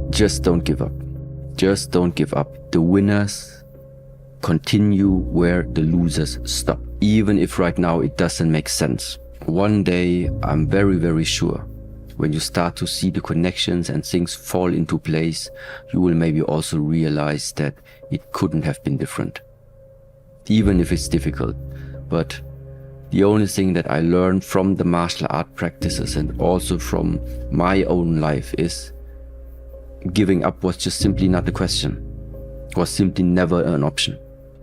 Just don't give up. Just don't give up. The winners continue where the losers stop, even if right now it doesn't make sense. One day, I'm very, very sure, when you start to see the connections and things fall into place, you will maybe also realize that it couldn't have been different, even if it's difficult. But the only thing that I learned from the martial art practices and also from my own life is giving up was just simply not the question, was simply never an option.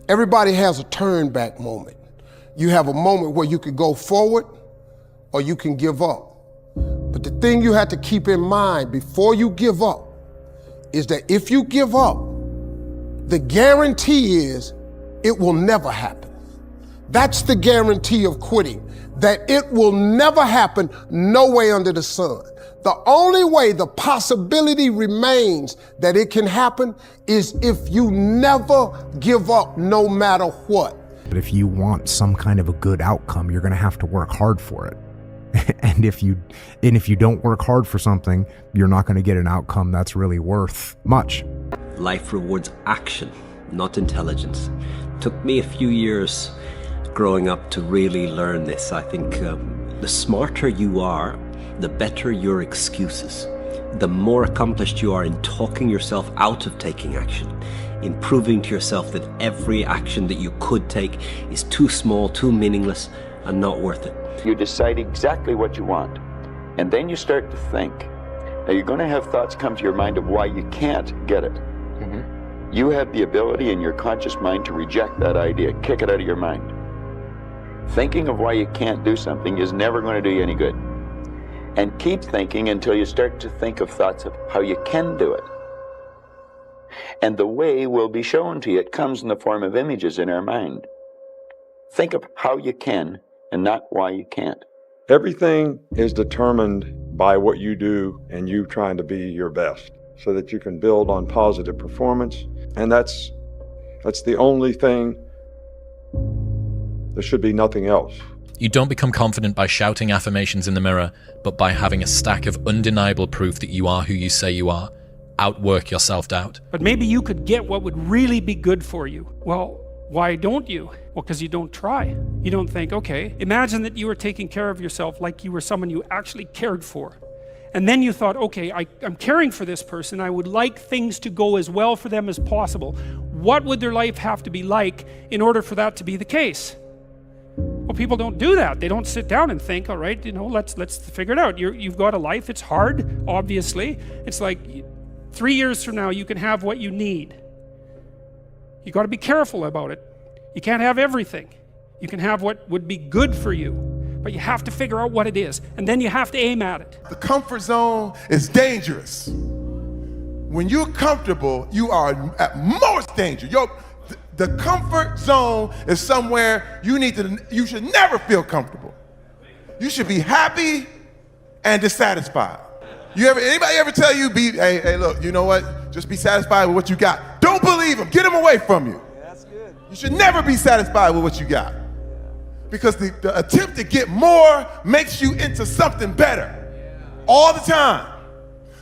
Everybody has a turn back moment. You have a moment where you could go forward or you can give up. But the thing you have to keep in mind before you give up is that if you give up, the guarantee is it will never happen. That's the guarantee of quitting, that it will never happen, no way under the sun. The only way the possibility remains that it can happen is if you never give up, no matter what. But if you want some kind of a good outcome, you're going to have to work hard for it. And if you don't work hard for something, you're not going to get an outcome that's really worth much. Life rewards action, not intelligence. Took me a few years growing up to really learn this. I think the smarter you are, the better your excuses. The more accomplished you are in talking yourself out of taking action, in proving to yourself that every action that you could take is too small, too meaningless, and not worth it. You decide exactly what you want, and then you start to think. Now you're going to have thoughts come to your mind of why you can't get it. You have the ability in your conscious mind to reject that idea, kick it out of your mind. Thinking of why you can't do something is never going to do you any good. And keep thinking until you start to think of thoughts of how you can do it. And the way will be shown to you. It comes in the form of images in our mind. Think of how you can and not why you can't. Everything is determined by what you do and you trying to be your best so that you can build on positive performance. And that's the only thing. There should be nothing else. You don't become confident by shouting affirmations in the mirror, but by having a stack of undeniable proof that you are who you say you are. Outwork your self-doubt. But maybe you could get what would really be good for you. Well, why don't you? Well, because you don't try. You don't think, okay, imagine that you were taking care of yourself like you were someone you actually cared for. And then you thought, okay, I'm caring for this person. I would like things to go as well for them as possible. What would their life have to be like in order for that to be the case? Well, people don't do that. They don't sit down and think, all right, let's figure it out. You've got a life. It's hard, obviously. It's like 3 years from now, you can have what you need. You got to be careful about it. You can't have everything. You can have what would be good for you, but you have to figure out what it is, and then you have to aim at it. The comfort zone is dangerous. When you're comfortable, you are at most danger. The comfort zone is somewhere you should never feel comfortable. You should be happy and dissatisfied. Anybody ever tell you, hey, look, you know what? Just be satisfied with what you got. Don't believe them. Get them away from you. Yeah, that's good. You should never be satisfied with what you got. Because the attempt to get more makes you into something better. All the time.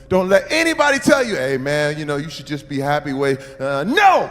Don't let anybody tell you, hey man, you should just be happy with, no!